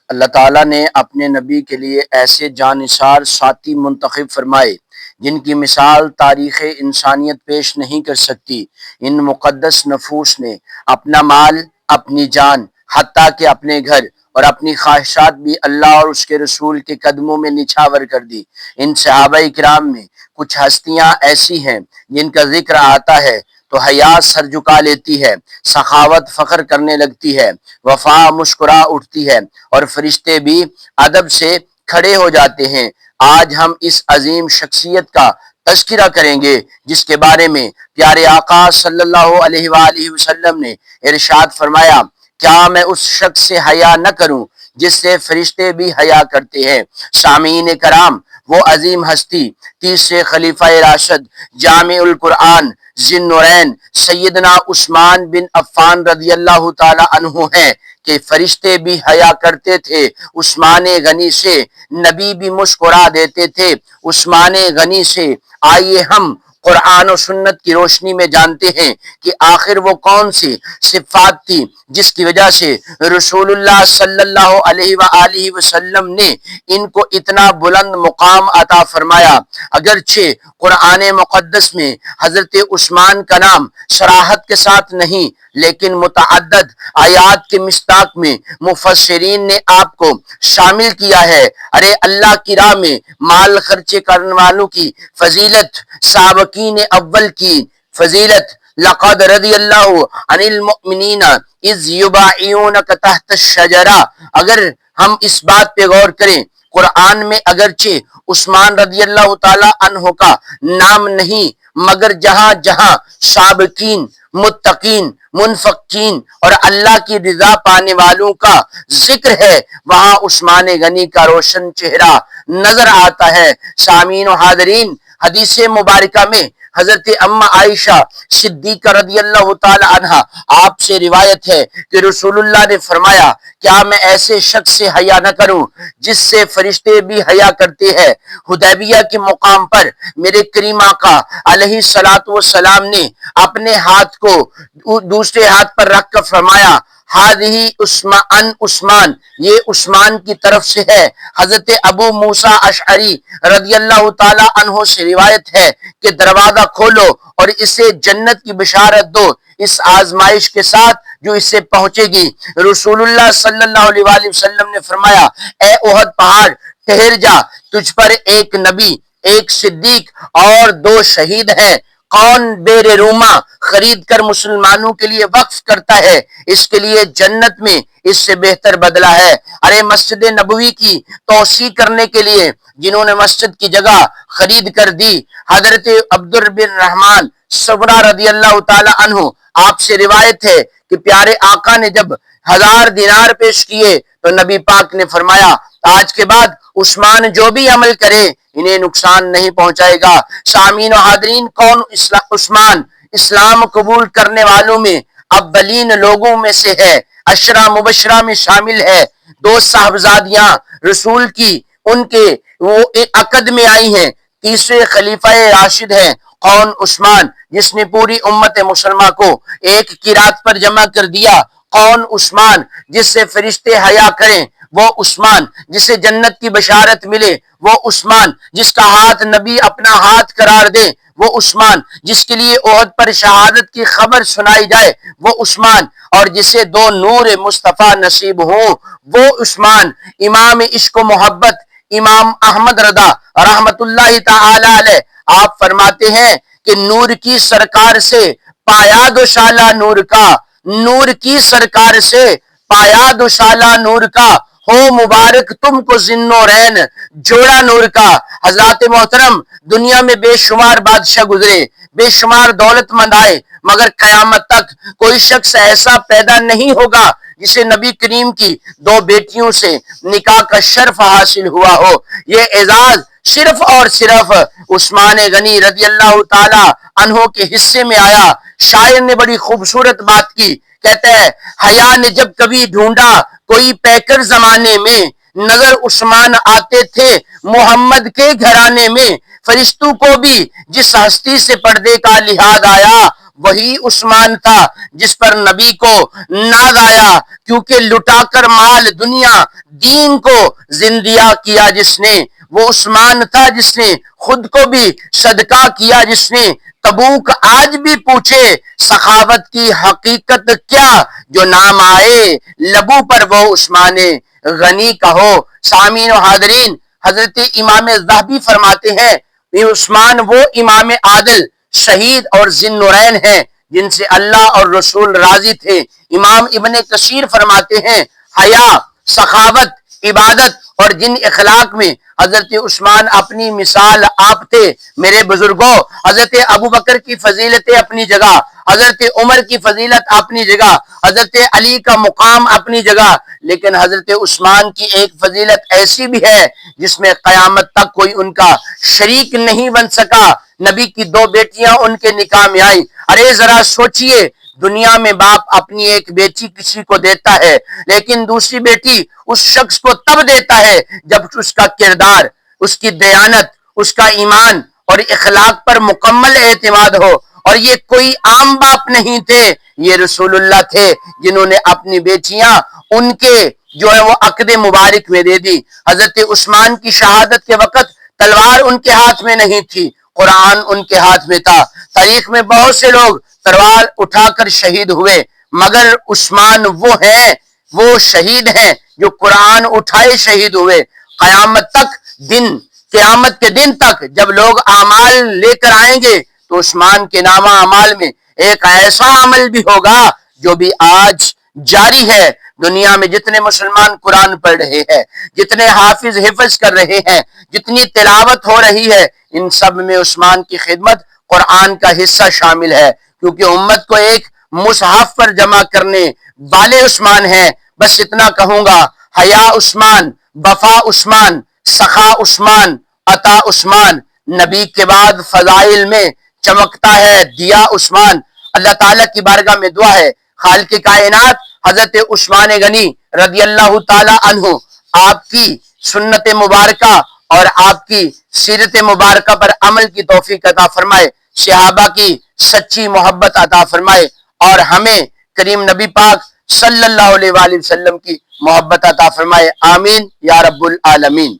اللہ تعالیٰ نے اپنے نبی کے لیے ایسے جانثار ساتھی منتخب فرمائے جن کی مثال تاریخ انسانیت پیش نہیں کر سکتی۔ ان مقدس نفوس نے اپنا مال، اپنی جان، حتیٰ کہ اپنے گھر اور اپنی خواہشات بھی اللہ اور اس کے رسول کے قدموں میں نچھاور کر دی۔ ان صحابہ کرام میں کچھ ہستیاں ایسی ہیں جن کا ذکر آتا ہے تو حیا سر جھکا لیتی ہے، سخاوت فخر کرنے لگتی ہے، وفا مسکرا اٹھتی ہے اور فرشتے بھی ادب سے کھڑے ہو جاتے ہیں۔ آج ہم اس عظیم شخصیت کا تذکرہ کریں گے جس کے بارے میں پیارے آقا صلی اللہ علیہ وآلہ وسلم نے ارشاد فرمایا، کیا میں اس شخص سے حیا نہ کروں جس سے فرشتے بھی حیا کرتے ہیں۔ سامعین کرام، وہ عظیم ہستی تیسرے خلیفہ راشد، جامع القرآن، ذی النورین، سیدنا عثمان بن عفان رضی اللہ تعالی عنہ ہیں کہ فرشتے بھی حیا کرتے تھے عثمان غنی سے، نبی بھی مسکرا دیتے تھے عثمان غنی سے۔ آئیے ہم قرآن و سنت کی روشنی میں جانتے ہیں کہ آخر وہ کون سی صفات تھی جس کی وجہ سے رسول اللہ صلی اللہ علیہ وآلہ وسلم نے ان کو اتنا بلند مقام عطا فرمایا۔ اگرچہ قرآن مقدس میں حضرت عثمان کا نام صراحت کے ساتھ نہیں، لیکن متعدد آیات کے مصداق میں مفسرین نے آپ کو شامل کیا ہے۔ ارے اللہ کی راہ میں مال خرچے کرنے والوں کی فضیلت، سابقین اول کی فضیلت، لقد رضی اللہ عن المؤمنین اذ یبایعونک تحت الشجرہ، اگر ہم اس بات پہ غور کریں، قرآن میں اگرچہ عثمان رضی اللہ تعالی عنہ کا نام نہیں، مگر جہاں جہاں سابقین، متقین، منفقین اور اللہ کی رضا پانے والوں کا ذکر ہے، وہاں عثمان غنی کا روشن چہرہ نظر آتا ہے۔ سامعین و حاضرین، حدیث مبارکہ میں حضرت اما عائشہ صدیقہ رضی اللہ تعالی عنہ آپ سے روایت ہے کہ رسول اللہ نے فرمایا، کیا میں ایسے شخص سے حیا نہ کروں جس سے فرشتے بھی حیا کرتے ہیں۔ حدیبیہ کے مقام پر میرے کریم آقا علیہ الصلوۃ والسلام نے اپنے ہاتھ کو دوسرے ہاتھ پر رکھ کر فرمایا، ہذہ عثمان، یہ عثمان کی طرف سے ہے۔ حضرت ابو موسیٰ اشعری رضی اللہ تعالی عنہ سے روایت ہے کہ دروازہ کھولو اور اسے جنت کی بشارت دو اس آزمائش کے ساتھ جو اس سے پہنچے گی۔ رسول اللہ صلی اللہ علیہ وآلہ وسلم نے فرمایا، اے احد پہاڑ ٹھہر جا، تجھ پر ایک نبی، ایک صدیق اور 2 شہید ہیں۔ کون بیر روما خرید کر مسلمانوں کے لیے وقف کرتا ہے، اس کے لیے جنت میں اس سے بہتر بدلہ ہے۔ ارے مسجد نبوی کی توسیع کرنے کے لیے جنہوں نے مسجد کی جگہ خرید کر دی، حضرت عبد بن رحمان صبرہ رضی اللہ تعالی عنہ، آپ سے روایت ہے کہ پیارے آقا نے جب 1000 دینار پیش کیے تو نبی پاک نے فرمایا، آج کے بعد عثمان جو بھی عمل کرے انہیں نقصان نہیں پہنچائے گا۔ سامعین و حاضرین، کون عثمان اسلام قبول کرنے والوں میں اولین لوگوں میں سے ہے، عشرہ مبشرہ میں شامل ہے۔ 2 صاحبزادیاں رسول کی ان کے وہ عقد میں آئی ہیں، تیسرے خلیفہ راشد ہیں۔ کون عثمان جس نے پوری امت مسلمہ کو ایک قرات پر جمع کر دیا۔ کون عثمان جس سے فرشتے حیا کریں، وہ عثمان جسے جنت کی بشارت ملے، وہ عثمان جس کا ہاتھ نبی اپنا ہاتھ قرار دے، وہ عثمان جس کے لیے احد پر شہادت کی خبر سنائی جائے، وہ عثمان اور جسے 2 نور مصطفیٰ نصیب ہوں، وہ عثمان۔ امام عشق و محبت امام احمد رضا رحمت اللہ تعالی علیہ آپ فرماتے ہیں کہ نور کی سرکار سے پایا دوشالہ نور کا، نور کی سرکار سے پایا دوشالہ نور کا، ہو مبارک تم کو ذوالنورین جوڑا نور کا۔ حضرات محترم، دنیا میں بے شمار بادشاہ گزرے، بے شمار دولت مند آئے، مگر قیامت تک کوئی شخص ایسا پیدا نہیں ہوگا جسے نبی کریم کی 2 بیٹیوں سے نکاح کا شرف حاصل ہوا ہو۔ یہ اعزاز صرف اور صرف عثمان غنی رضی اللہ تعالی عنہ کے حصے میں آیا۔ شاعر نے بڑی خوبصورت بات کی، کہتا ہے، حیا نے جب کبھی ڈھونڈا کوئی پیکر زمانے میں، نظر عثمان آتے تھے محمد کے گھرانے میں۔ فرشتوں کو بھی جس ہستی سے پردے کا لحاظ آیا، وہی عثمان تھا جس پر نبی کو ناز آیا، کیونکہ لٹا کر مال دنیا دین کو زندیا کیا جس نے، وہ عثمان تھا جس نے خود کو بھی صدقہ کیا جس نے۔ تبوک آج بھی پوچھے سخاوت کی حقیقت کیا، جو نام آئے لبوں پر وہ عثمان غنی کہو۔ سامعین و حاضرین، حضرت امام ذہبی فرماتے ہیں یہ عثمان وہ امام عادل، شہید اور ذی النورین ہیں جن سے اللہ اور رسول راضی تھے۔ امام ابن کثیر فرماتے ہیں حیا، سخاوت، عبادت اور جن اخلاق میں حضرت عثمان اپنی مثال آپ تھے۔ میرے بزرگوں، حضرت ابوبکر کی فضیلت اپنی جگہ، حضرت عمر کی فضیلت اپنی جگہ، حضرت علی کا مقام اپنی جگہ، لیکن حضرت عثمان کی ایک فضیلت ایسی بھی ہے جس میں قیامت تک کوئی ان کا شریک نہیں بن سکا۔ نبی کی 2 بیٹیاں ان کے نکاح میں آئیں۔ ارے ذرا سوچئے، دنیا میں باپ اپنی ایک بیٹی کسی کو دیتا ہے، لیکن دوسری بیٹی اس شخص کو تب دیتا ہے جب اس کا کردار، اس کی دیانت، اس کا ایمان اور اخلاق پر مکمل اعتماد ہو۔ اور یہ کوئی عام باپ نہیں تھے، یہ رسول اللہ تھے جنہوں نے اپنی بیٹیاں ان کے جو ہے وہ عقد مبارک میں دے دی۔ حضرت عثمان کی شہادت کے وقت تلوار ان کے ہاتھ میں نہیں تھی، قرآن ان کے ہاتھ میں تھا۔ تاریخ میں بہت سے لوگ تلوار اٹھا کر شہید ہوئے، مگر عثمان وہ شہید ہیں جو قرآن اٹھائے شہید ہوئے۔ قیامت کے دن تک جب لوگ اعمال لے کر آئیں گے تو عثمان کے نامہ اعمال میں ایک ایسا عمل بھی ہوگا جو بھی آج جاری ہے۔ دنیا میں جتنے مسلمان قرآن پڑھ رہے ہیں، جتنے حافظ حفظ کر رہے ہیں، جتنی تلاوت ہو رہی ہے، ان سب میں عثمان کی خدمت قرآن کا حصہ شامل ہے، کیونکہ امت کو ایک مصحف پر جمع کرنے والے عثمان ہیں۔ بس اتنا کہوں گا، حیا عثمان، وفا عثمان، سخا عثمان، عطا عثمان، نبی کے بعد فضائل میں چمکتا ہے دیا عثمان۔ اللہ تعالیٰ کی بارگاہ میں دعا ہے، خالق کائنات حضرت عثمان غنی رضی اللہ تعالی عنہ آپ کی سنت مبارکہ اور آپ کی سیرت مبارکہ پر عمل کی توفیق عطا فرمائے، صحابہ کی سچی محبت عطا فرمائے، اور ہمیں کریم نبی پاک صلی اللہ علیہ وآلہ وسلم کی محبت عطا فرمائے۔ آمین یا رب العالمین۔